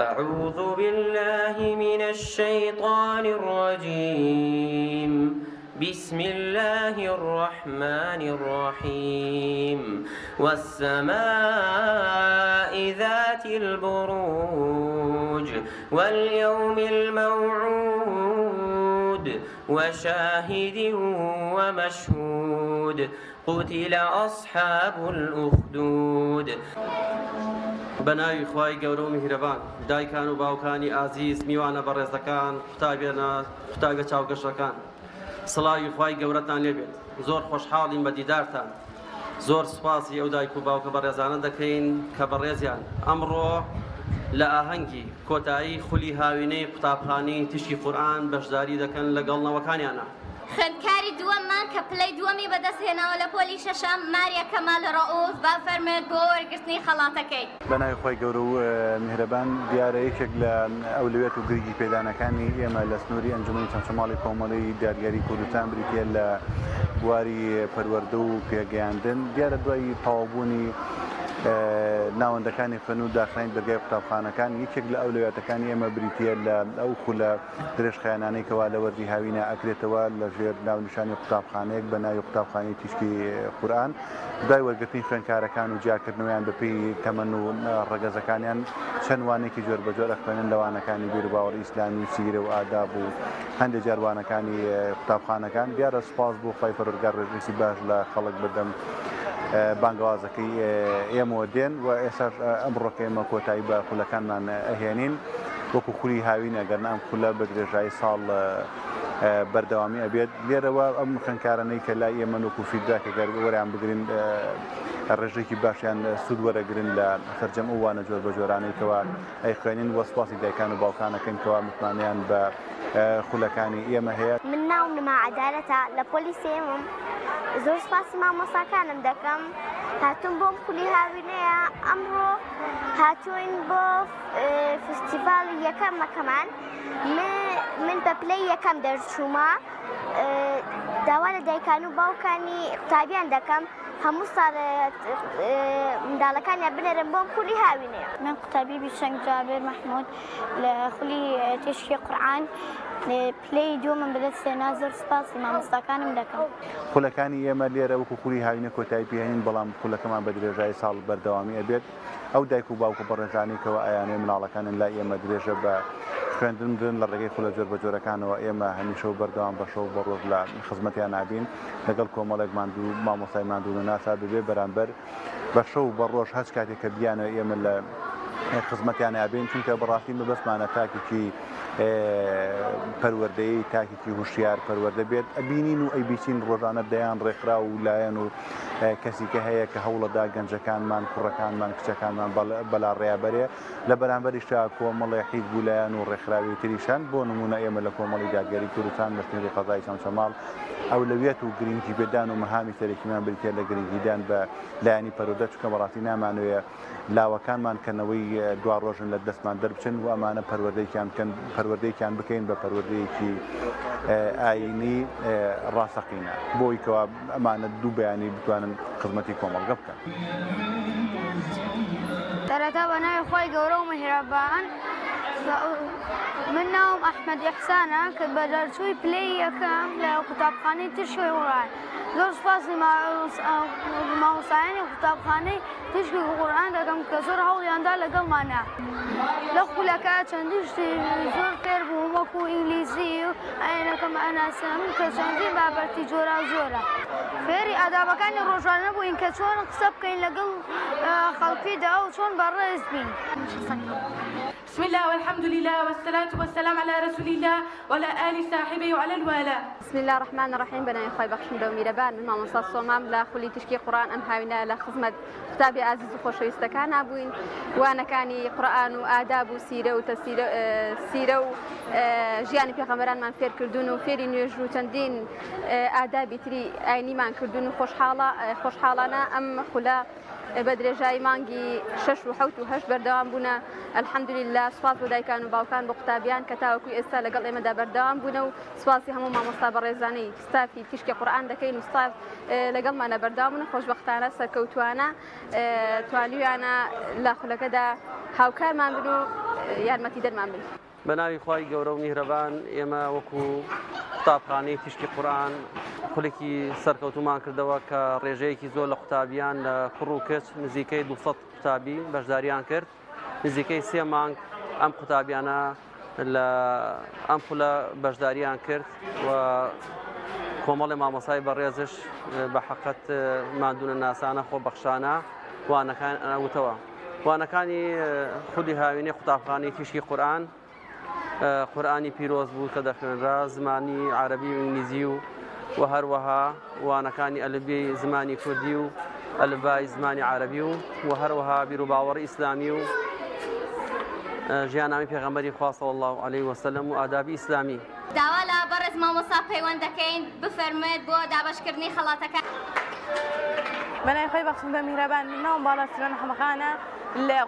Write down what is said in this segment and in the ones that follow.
أعوذ بالله من الشيطان الرجيم. بسم الله الرحمن الرحيم. والسماء ذات البروج واليوم الموعود وشاهد ومشهود قتل أصحاب الأخدود. بەناوی خوای گەورە و میهرەبان، دایکان و باوکانی ئازیز، میوانە بەڕێزەکان، قوتابە چاوگەشتەکان، سڵاوی خوای گەورەتان لێبێت. زۆر خۆشحاڵین بە دیدارتان. زۆر سوپاسی ئەو دایک و باوکە بەڕێزانە دەکەین کە بەڕێزیان ئەمڕۆ لە ئاهەنگی کۆتایی خولی هاوینەی قوتابخانەی تشکی قورئان بەشداری دەکەن لەگەڵ نەوەکانیانە. خوێندکاری دووەممان کە پلەی دووەمی بەدەستهێناوە لە پۆلی شەشەم ماریا کەمال ڕەئوف با فەرمێت بۆ وەرگرتنی خەڵاتەکەی. بەناوی خۆی گەورە و میهرەبان، دیارە یەکێک لە ئەولوێت و گرنگی پێدانەکانی ئێمە لە سنووری ئەنجومەنی چەمچەماڵی کۆمەڵی دادگەری کوردستان بریتە لە بواری پەروەردە و پێگەیاندن. دیارە دوای تەواوبوونی ناوەندەکانی خوێن و داخرانی دەرگای قوتابخانەکان یەکێک لە ئەولوێتەکانی ئێمە بریتە لە ئەو خولە درێژخایانانەی کەوا لە وەرزی هاوینە ئەکرێتەوە لە ژێر ناونیشانی قوتابخانەیەک بە ناوی قوتابخانەی تیشکی قورئان. دوای وەرگرتنی خوێندکارەکان و جیاکردنەوەیان بەپێی تەمەن و ڕەگەزەکانیان چەند وانێکی جۆر بەجۆر ئەخوێنن لەوانەکانی بیر و باوەڕی ئیسلامی و سیرە و ئاداب و هەندێک جاروانەکانی قوتابخانەکان. دیارە سوپاس بۆ خوای پەروەردگار ڕێژێکی باش لە خەڵک بەردەم بانگوازەکەی ئێمە دێن و ئێستا ئەمڕۆکە ئێمە کۆتایی بە خولەکانمان ئەهێنین وەکو خولی هاوین ئەگەرنا ئەم خولە بە درێژایی ساڵ بەردەوامی ئەبێت. لێرەوە ئەم خوێندکارانەی کە لای ئێمە وەکو فیدباک ئەگەر وەریان بگرین ڕێژێکی باشیان سوود وەرەگرن لە سەرجەم ئەو وانە جۆر بە جۆرانەی کەوا ئەیخوێنین وە سوپاسی دایکان و باوکانەکەن کەوا متمانیان بە خولەکانی ئێمە هەیە. من ناوم نما عەدالەتە لە پۆلی سێمم. زۆر سپاسی مامۆستاکانم دەکەم هاتوون بۆم خولی هاوینەیە. ئەمڕۆ هاتوین بۆ فستیڤاڵی یەکەمەکەمان. من بە پلەی یەکەم دەرچوومە. داوا لە دایکان و باوکانی قوتابیان دەکەم هەموو ساڵ منداڵەکانیان بنێرن بۆم خولی هاوینەیە. من قوتابی بیشەنگ جابر محمود لە خولی تشکی قورئان پلەی دووەمم بەدەستهێنا. زۆر سوپاسی مامۆستاکانم دەکەم. خولەکانی ئێمە لێرە وەکو خولی هاوینە کۆتایی پێهێنین، بەڵام خولەکەمان بە درێژایی ساڵ بەردەوامی ئەبێت. ئەو دایک و باوکە بەڕێزانەی کەەوە ئەیانێ مناڵەکانن لای ئێمە درێژە بە خوێندن بدن لە ڕێگەی خولە جۆر بە جۆرەکانەوە ئێمە هەمیشە و بەردەوام بە شەو بە ڕۆژ لە خزمەتیان نابین لەگەڵ کۆمەڵێک ماندوو مامۆستای ماندوو و ناسا ببێ بەرامبەر بە شەو بە ڕۆژ هەچ کاتێک کە بیانە ئێمە لە خزمەتیان نابین، چونکە بەڕاستی مەبەستمانە تاکێکی پەروەردەیی تاکێکی هوشیار پەروەردە بێت ئەبینین و ئەیبیچین ڕۆژانە دەیان ڕێکخرا و لایەن و کەسیکە هەیە کە هەوڵەدا گەنجەکانمان کوڕەکانمان کچەکانمان بەلا ڕێابەرێ لە بەرامبەریشتا کۆمەڵی حیزب و لایەن و ڕێکخراوی تریشان. بۆ نمونە ئێمە لە کۆمەڵی دادگەری کوردستان لە سنووری قەزای چەمچەماڵ ئەولەویەت و گرنگی بێدان و مەهامی سەرەکیمان بریتە لە گرنگیدان بە لایەنی پەروەردە، چونکە بەڕاستی نامانوێ لاوەکانمان کەنەوەی دوا ڕۆژن لە دەستمان دەربچن و ئەمانە پەروەردەیەکیان بکەین بە پەروەردەیەکی ئاینی ڕاستەقینە بۆی کەوا ئەمانە دوو بەیانی بتوانن خزمەتی کۆمەڵگە بکەن. سەرەتا بەناوی خۆی گەورە و میهرەبان، من ناوم ئەحمەد ئیحسانە کە بە دەرچووی پلەی یەکەم لە قوتابخانەی تشکی قورئان. زۆر سوپاسی مامۆستایانی قوتابخانەی تشکی قورئان دەکەم کە زۆر هەوڵیاندا لەگەڵمانە لە خولەکە چەندی شتی زۆر فێر بووم وەکو ئینگلیزی و ئاینەکەم ئەناسم کە چەندین بابەتی جۆرا و جۆرە. فێری ئادابەکانی ڕۆژانە بووین کە چۆن قسە بکەین لەگەڵ خەڵکیدا و چۆن بەڕێز بین. بسم الله والحمد لله والصلاة والسلام على رسول الله وعلى آل صاحبه وعلى الوالاه. بسم الله الرحمن الرحيم. بناوی خۆی بەخشندە و میرەبان، من مامۆستا سۆمام لە خولی تشکی قورئان ئەم هاوینە لە خزمەت قوتابی ئازیز و خۆشەویستەکان بووین. وانەکانی قورئان و ئاداب و سیرە و سیرە و ژیانی پێغەمبەرانمان فێر کردوون و فێری نوێژ و چەندین ئادابی تری ئاینیمان کردوون و خۆشحاڵانە ئەم خولە بە درێژایی مانگی 6 و 7 و 8 بەردەوام بوونە. الحەمدولله سوپاس بۆ دایکان و باوکان بۆ قوتابیان کە تاوەکوی ئێستا لەگەڵ ئێمەدا بەردەوام بوونە و سوپاسی هەموو مامۆستا بەڕێزانەی ستافی تشکی قورئان دەکەین و ستاف لەگەڵمانە بەردەوام بوون. خۆشبەختانە سەرکەوتوانە توانیویانە لە خولەکەدا هاوکارمان بن و یارمەتی دەرمان بن. بەناوی خوای گەورە و میهرەبان ئێمە وەکو قوتابخانەی تیشکی قورئان خولێکی سەرکەوتومان کردەوە کە ڕێژەیەکی زۆر لە قوتابیان لە کوڕ و کچ نزیکەی 200 قوتابی بەشداریان کرد نزیکەی 3 مانگ ئەم قوتابیانە لە ئەم خولە بەشداریان کرد و کۆمەڵی مامۆسای بەڕێزش بە حەقەت مادونە ناسانە خۆبەخشانە وانەکان ئەوتەوە وانەکانی خودی هاوینەی قوتابخانەی تیشکی قورئان قورئانی پیرۆز بوو کە دەخوێنرا زمانی عەرەبی و ئینگلیزی و هەروەها وانەکانی ئەلفبەی زمانی کوردی و ئەلفبای زمانی عەرەبی و هەروەها بیرروباوەڕی ئیسلامی و ژیاننامەی پێغەمبەری خوا صلی الله علیه وسلم و ئادابی ئیسلامی. داوا لە بەڕێز مامۆستا پەیوەند دەکەین بفەرمێت بۆ دابەشکردنی خەڵاتەکە. بەنای خۆی بەخشندە میهرەبان ناوم باڵا سیرۆن حەمەخانە لە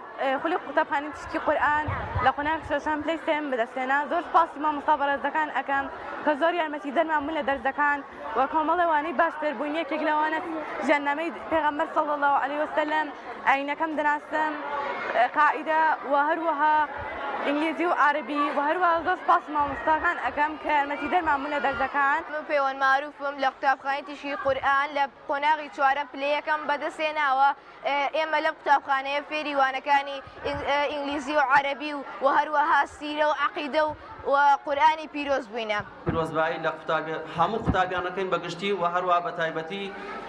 خولی قوتابخانەی تیشکی قورئان لە قۆناغی شەشەم پلەی سێم بەدەستێنا. زۆر سپاسی مامۆستا بەڕێزەکان ئەکەم کە زۆر یارمەتی دەرمان بوون لە دەرزەکان و کۆمەڵی وانەی باش فێربوون یەکێک لەوانە ژیاننامەی پێغەمبەر صلی الله علیه وسلم ئاینەکەم دەناسم قائیدە و هەروەها ئینگلیزی و عەربی و هەروەها زۆر سپاسی مامۆستاکان ئەکەم کە یارمەتی دەرمان بوون لە دەرزەکان. من پەیوەند معروفم لە قوتابخانەی تیشکی قورئان لە قۆناغی چوارەم پلەیەکەم بەدەستێناوە. ئێمە لەم قوتابخانەیە فێری وانەکانی ئینگلیزی و عەربی و هەروەها سیرە و عەقیدە و قورئانی پیرۆز بووینە. پیرۆزبایی لە هەموو قوتابیانەکەین بەگشتی و هەروەها بە تایبەتی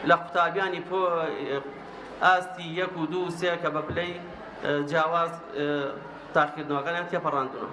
لە قوتابیانی ئاستی 1 و 2 و 3 کە بە پلەی جیاواز تاقیکردنەوەکانیان تێپەڕاندووە.